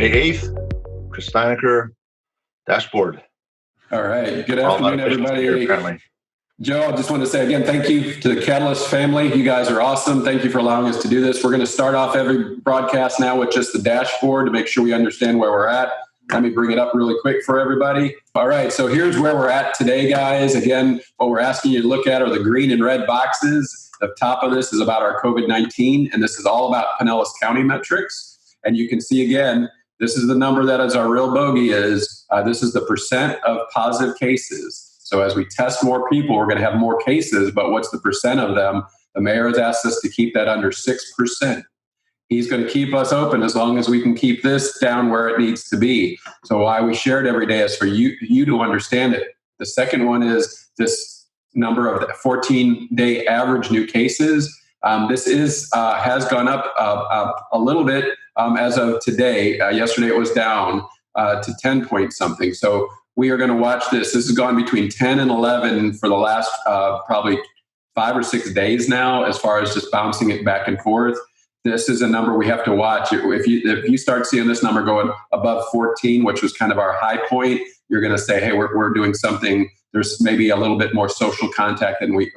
May 8th, Chris Steinecker, dashboard. All right. Good afternoon, everybody. Here, apparently. Joe, I just want to say again, thank you to the Catalyst family. You guys are awesome. Thank you for allowing us to do this. We're going to start off every broadcast now with just the dashboard to make sure we understand where we're at. Let me bring it up really quick for everybody. All right, so here's where we're at today, guys. Again, what we're asking you to look at are the green and red boxes. The top of this is about our COVID-19, and this is all about Pinellas County metrics. And you can see again, this is the number that is our real bogey is. This is the percent of positive cases. So as we test more people, we're going to have more cases, but what's the percent of them? The mayor has asked us to keep that under 6%. He's going to keep us open as long as we can keep this down where it needs to be. So why we share it every day is for you to understand it. The second one is this number of 14-day average new cases. This has gone up a little bit as of today. Yesterday it was down to 10 point something. So we are going to watch this. This has gone between 10 and 11 for the last probably 5 or 6 days now, as far as just bouncing it back and forth. This is a number we have to watch. If you start seeing this number going above 14, which was kind of our high point, you're going to say, hey, we're doing something. There's maybe a little bit more social contact than we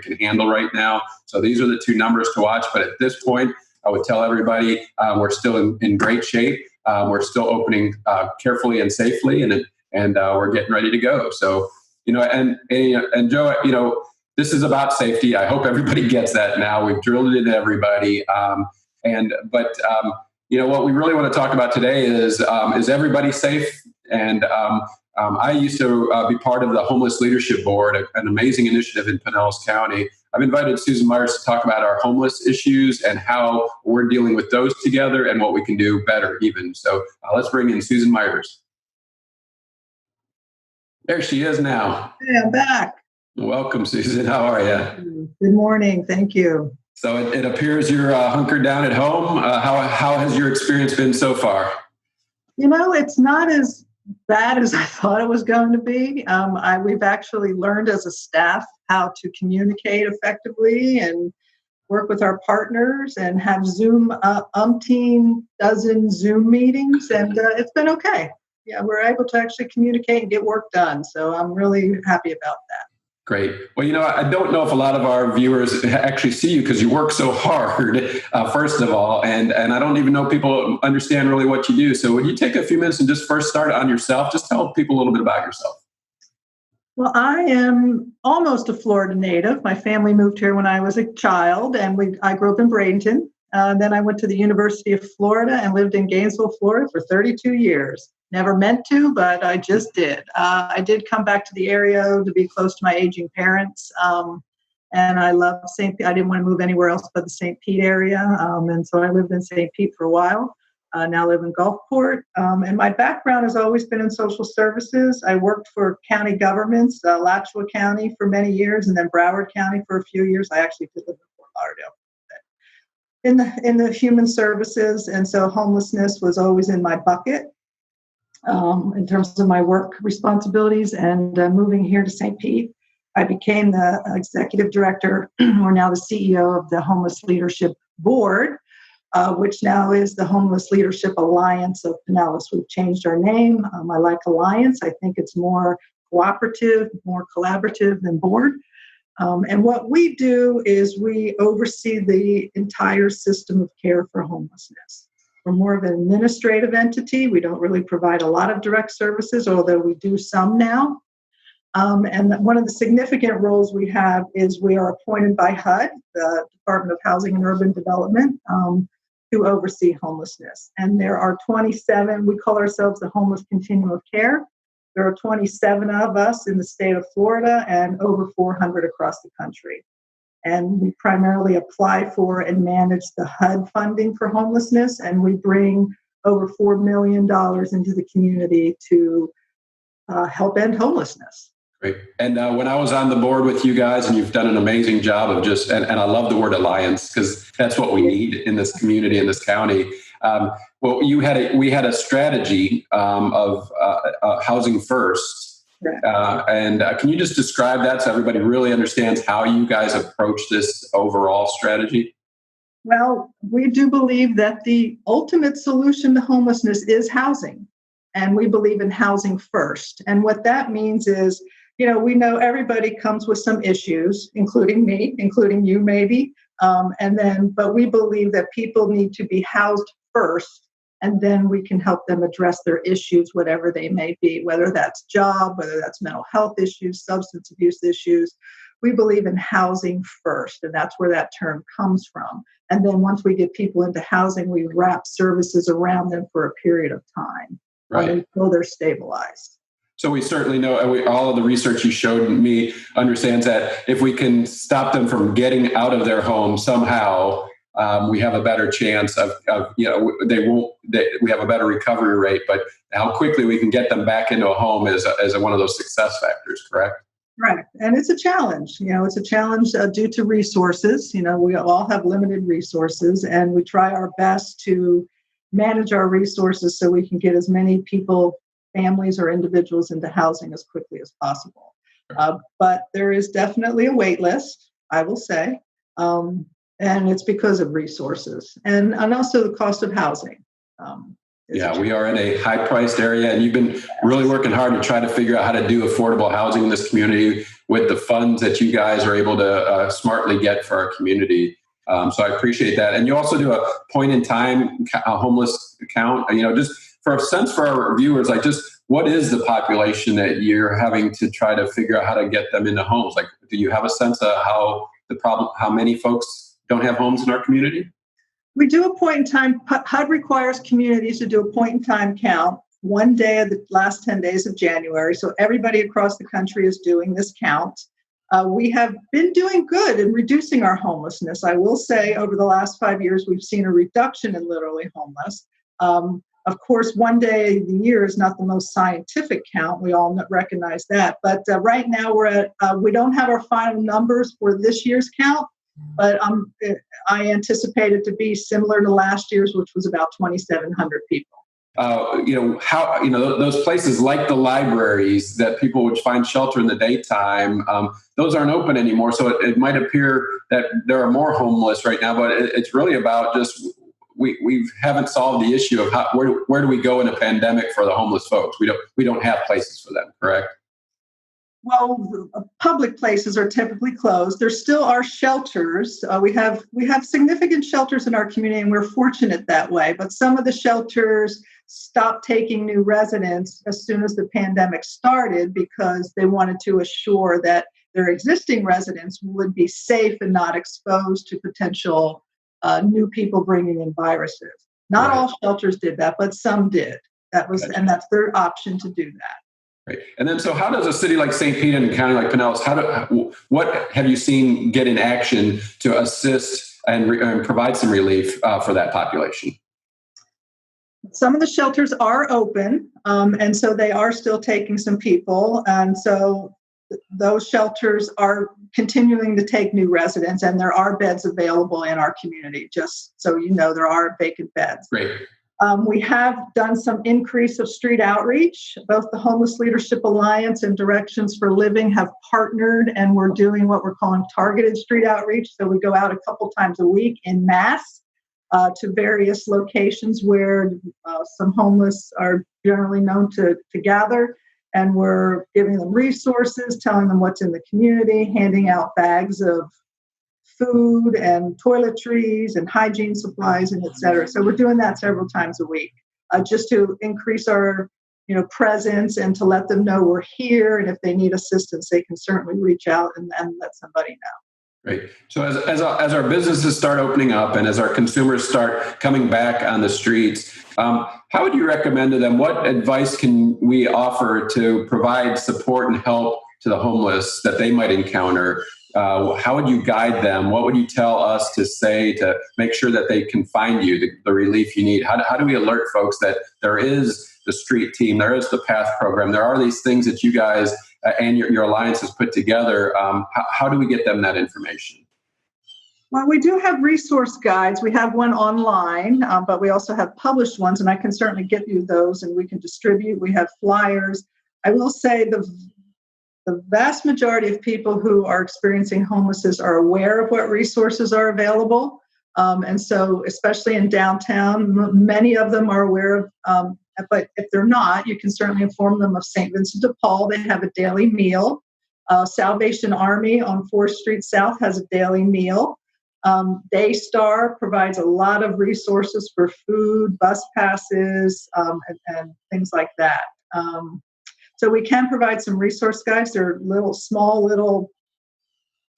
can handle right now. So these are the two numbers to watch. But at this point, I would tell everybody we're still in great shape. We're still opening carefully and safely, and we're getting ready to go. So, and Joe, this is about safety. I hope everybody gets that now. We've drilled it into everybody. What we really want to talk about today is everybody safe? And I used to be part of the Homeless Leadership Board, an amazing initiative in Pinellas County. I've invited Susan Myers to talk about our homeless issues and how we're dealing with those together and what we can do better even. So let's bring in Susan Myers. There she is now. Hey, I'm back. Welcome, Susan. How are you? Good morning. Thank you. So it appears you're hunkered down at home. How has your experience been so far? It's not as bad as I thought it was going to be. We've actually learned as a staff how to communicate effectively and work with our partners and have umpteen dozen Zoom meetings, and it's been okay. Yeah, we're able to actually communicate and get work done. So I'm really happy about that. Great. Well, I don't know if a lot of our viewers actually see you because you work so hard, first of all, and I don't even know people understand really what you do. So would you take a few minutes and just first start on yourself? Just tell people a little bit about yourself. Well, I am almost a Florida native. My family moved here when I was a child, and I grew up in Bradenton. Then I went to the University of Florida and lived in Gainesville, Florida for 32 years. Never meant to, but I just did. I did come back to the area to be close to my aging parents. And I love St. Pete. I didn't want to move anywhere else but the St. Pete area. And so I lived in St. Pete for a while. Now live in Gulfport. And my background has always been in social services. I worked for county governments, Alachua County for many years, and then Broward County for a few years. I actually did live in Fort Lauderdale. In the human services, and so homelessness was always in my bucket. In terms of my work responsibilities, and moving here to St. Pete, I became the executive director, or now the CEO of the Homeless Leadership Board, which now is the Homeless Leadership Alliance of Pinellas. We've changed our name. I like Alliance. I think it's more cooperative, more collaborative than board. And what we do is we oversee the entire system of care for homelessness. We're more of an administrative entity. We don't really provide a lot of direct services, although we do some now. And one of the significant roles we have is we are appointed by HUD, the Department of Housing and Urban Development, to oversee homelessness. And there are 27, we call ourselves the Homeless Continuum of Care. There are 27 of us in the state of Florida and over 400 across the country. And we primarily apply for and manage the HUD funding for homelessness, and we bring over $4 million into the community to help end homelessness. Great. And when I was on the board with you guys, and you've done an amazing job of and I love the word alliance because that's what we need in this community, in this county. We had a strategy of housing first. And can you just describe that so everybody really understands how you guys approach this overall strategy? Well, we do believe that the ultimate solution to homelessness is housing. And we believe in housing first. And what that means is, we know everybody comes with some issues, including me, including you maybe. But we believe that people need to be housed first, and then we can help them address their issues, whatever they may be, whether that's job, whether that's mental health issues, substance abuse issues. We believe in housing first, and that's where that term comes from. And then once we get people into housing, we wrap services around them for a period of time, Right, until they're stabilized. so we certainly know, and all of the research you showed me understands that if we can stop them from getting out of their home somehow, we have a better chance of we have a better recovery rate. But how quickly we can get them back into a home is one of those success factors, correct? Right. And it's a challenge. It's a challenge due to resources. We all have limited resources, and we try our best to manage our resources so we can get as many people, families or individuals, into housing as quickly as possible. But there is definitely a wait list, I will say. And it's because of resources and also the cost of housing. Yeah, we are in a high-priced area, and you've been really working hard to try to figure out how to do affordable housing in this community with the funds that you guys are able to smartly get for our community. So I appreciate that. And you also do a point-in-time homeless count. Just for a sense for our viewers, what is the population that you're having to try to figure out how to get them into homes? Do you have a sense of how many folks don't have homes in our community? We do a point in time. HUD requires communities to do a point in time count one day of the last 10 days of January. So everybody across the country is doing this count. We have been doing good in reducing our homelessness. I will say over the last 5 years, we've seen a reduction in literally homeless. Of course, one day of the year is not the most scientific count. We all recognize that. But right now we don't have our final numbers for this year's count. But I anticipate it to be similar to last year's, which was about 2,700 people. Those places like the libraries that people would find shelter in the daytime, those aren't open anymore. So it might appear that there are more homeless right now, but it's really about just we haven't solved the issue of where do we go in a pandemic for the homeless folks? We don't have places for them, correct? Well, public places are typically closed. There still are shelters. We have significant shelters in our community, and we're fortunate that way. But some of the shelters stopped taking new residents as soon as the pandemic started because they wanted to assure that their existing residents would be safe and not exposed to potential new people bringing in viruses. Not all shelters did that, but some did. And that's their option to do that. Right. And then, so how does a city like St. Pete and a county like Pinellas, what have you seen get in action to assist and provide some relief for that population? Some of the shelters are open, and so they are still taking some people. And so those shelters are continuing to take new residents, and there are beds available in our community. Just so you know, there are vacant beds. Great. We have done some increase of street outreach. Both the Homeless Leadership Alliance and Directions for Living have partnered, and we're doing what we're calling targeted street outreach. So we go out a couple times a week en masse to various locations where some homeless are generally known to gather. And we're giving them resources, telling them what's in the community, handing out bags of food and toiletries and hygiene supplies and et cetera. So we're doing that several times a week just to increase our presence and to let them know we're here. And if they need assistance, they can certainly reach out and let somebody know. Great. So as our businesses start opening up and as our consumers start coming back on the streets, how would you recommend to them? What advice can we offer to provide support and help to the homeless that they might encounter? How would you guide them? What would you tell us to say to make sure that they can find you, the relief you need? How do we alert folks that there is the street team, there is the PATH program, there are these things that you guys and your alliance has put together? How do we get them that information? Well, we do have resource guides. We have one online, but we also have published ones, and I can certainly get you those and we can distribute. We have flyers. I will say the vast majority of people who are experiencing homelessness are aware of what resources are available. And so, especially in downtown, many of them are aware of, but if they're not, you can certainly inform them of St. Vincent de Paul. They have a daily meal. Salvation Army on 4th Street South has a daily meal. Daystar provides a lot of resources for food, bus passes, and things like that. So we can provide some resource guides. They're small little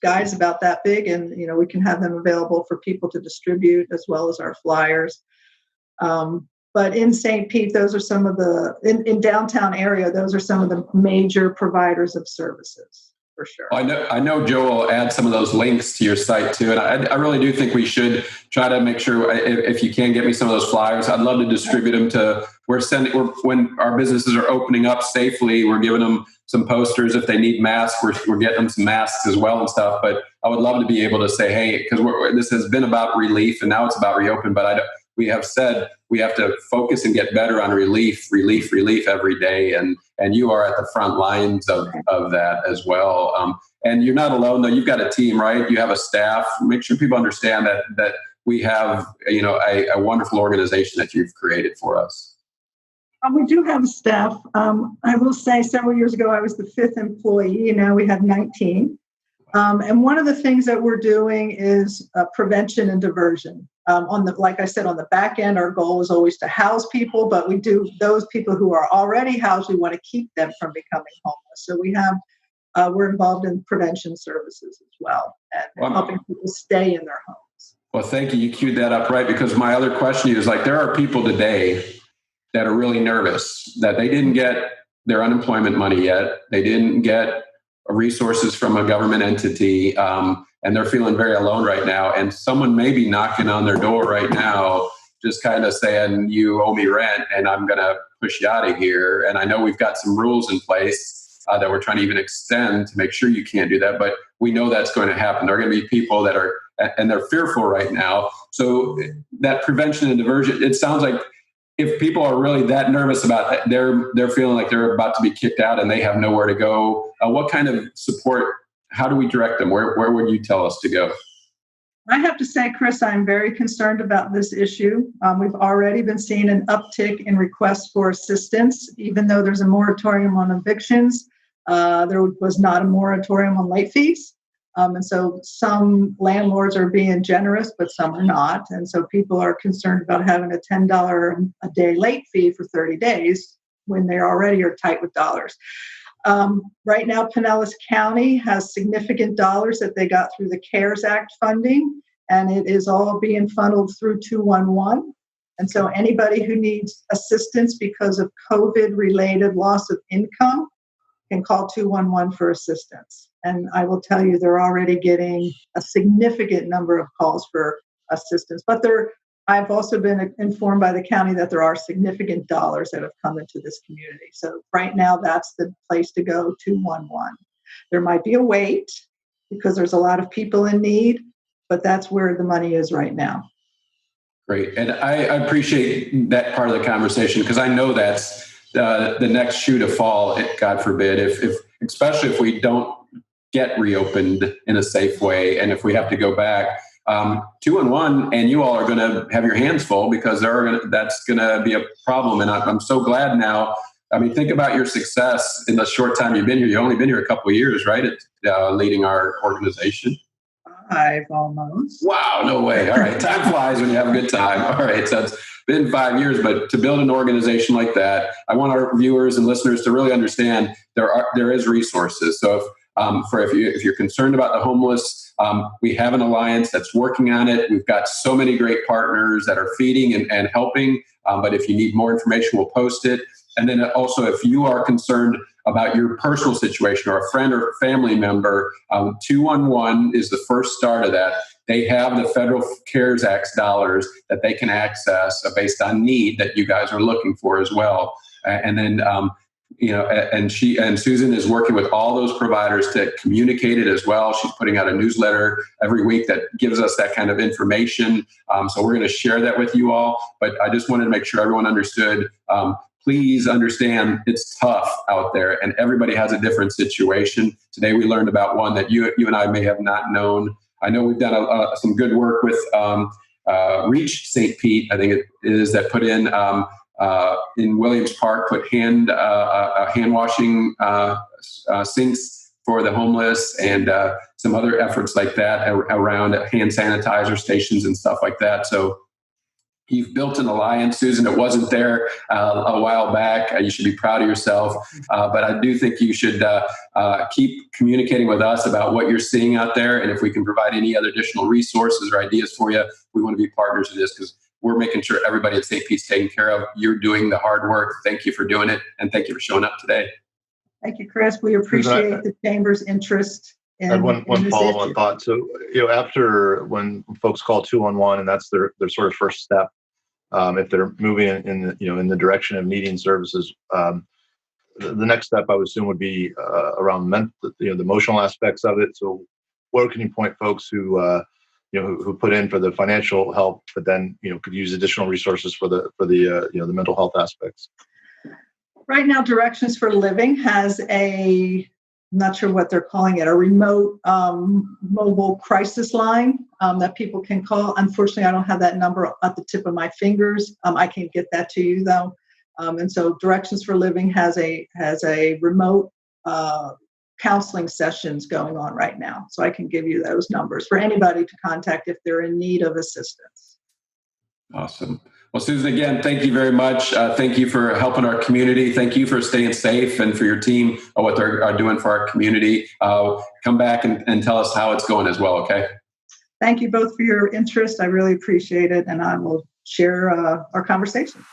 guides about that big, and we can have them available for people to distribute as well as our flyers. But in St. Pete, those are some of in downtown area, those are some of the major providers of services, for sure. I know Joe will add some of those links to your site too. And I really do think we should try to make sure, if you can get me some of those flyers, I'd love to distribute them to, when our businesses are opening up safely, we're giving them some posters. If they need masks, we're getting them some masks as well and stuff. But I would love to be able to say, hey, because this has been about relief and now it's about reopen, but we have said we have to focus and get better on relief every day. And you are at the front lines of that as well. And you're not alone though. You've got a team, right? You have a staff. Make sure people understand that we have, a wonderful organization that you've created for us. We do have a staff. I will say several years ago, I was the 5th employee. Now we have 19. And one of the things that we're doing is prevention and diversion. Like I said, on the back end, our goal is always to house people, but we do those people who are already housed, we want to keep them from becoming homeless. So we're involved in prevention services as well, and helping people stay in their homes. Well, thank you. You queued that up right, because my other question is there are people today that are really nervous that they didn't get their unemployment money yet. They didn't get resources from a government entity, and they're feeling very alone right now. And someone may be knocking on their door right now, just kind of saying, you owe me rent and I'm going to push you out of here. And I know we've got some rules in place that we're trying to even extend to make sure you can't do that. But we know that's going to happen. There are going to be people that are, and they're fearful right now. So that prevention and diversion, it sounds like if people are really that nervous about that, they're feeling like they're about to be kicked out and they have nowhere to go. What kind of support, how do we direct them? Where would you tell us to go? I have to say, Chris, I'm very concerned about this issue. We've already been seeing an uptick in requests for assistance, even though there's a moratorium on evictions. There was not a moratorium on late fees. And so some landlords are being generous, but some are not. And so people are concerned about having a $10 a day late fee for 30 days when they already are tight with dollars. Right now, Pinellas County has significant dollars that they got through the CARES Act funding, and it is all being funneled through 211. And so anybody who needs assistance because of COVID-related loss of income can call 211 for assistance. And I will tell you, they're already getting a significant number of calls for assistance. But I've also been informed by the county that there are significant dollars that have come into this community. So right now, that's the place to go, 211. There might be a wait because there's a lot of people in need, but that's where the money is right now. Great. And I appreciate that part of the conversation, because I know that's the next shoe to fall, God forbid, especially if we don't get reopened in a safe way. And if we have to go back, 211, and you all are going to have your hands full, because that's going to be a problem. And I'm so glad now. I mean, think about your success in the short time you've been here. You've only been here a couple of years, right? Leading our organization. 5 almost. Wow, no way. All right. Time flies when you have a good time. All right. So it's been 5 years, but to build an organization like that, I want our viewers and listeners to really understand there is resources. So if you're concerned about the homeless, we have an alliance that's working on it. We've got so many great partners that are feeding and helping. But if you need more information, we'll post it. And then also, if you are concerned about your personal situation or a friend or family member, 211 is the first start of that. They have the federal CARES Act dollars that they can access based on need that you guys are looking for as well. And then, and Susan is working with all those providers to communicate it as well. She's putting out a newsletter every week that gives us that kind of information. So we're going to share that with you all. But I just wanted to make sure everyone understood. Please understand it's tough out there, and everybody has a different situation. Today we learned about one that you and I may have not known. I know we've done some good work with Reach St. Pete, I think it is, that put in Williams Park, put hand washing sinks for the homeless, and some other efforts like that around hand sanitizer stations and stuff like that. So you've built an alliance, Susan. It wasn't there a while back. You should be proud of yourself. But I do think you should keep communicating with us about what you're seeing out there. And if we can provide any other additional resources or ideas for you, we want to be partners in this, because we're making sure everybody at St. Pete's taken care of. You're doing the hard work. Thank you for doing it. And thank you for showing up today. Thank you, Chris. We appreciate the Chamber's interest. I had one in this follow-on issue. thought. So, after when folks call 211, and that's their sort of first step, if they're moving in the direction of needing services, the next step I would assume would be around the emotional aspects of it. So, where can you point folks who put in for the financial help, but then could use additional resources for the mental health aspects? Right now, Directions for Living has I'm not sure what they're calling it, a remote mobile crisis line that people can call. Unfortunately, I don't have that number at the tip of my fingers. I can get that to you though. And so Directions for Living has a remote counseling sessions going on right now. So I can give you those numbers for anybody to contact if they're in need of assistance. Awesome. Well, Susan, again, thank you very much. Thank you for helping our community. Thank you for staying safe, and for your team, what they're doing for our community. Come back and tell us how it's going as well, okay? Thank you both for your interest. I really appreciate it, and I will share our conversation.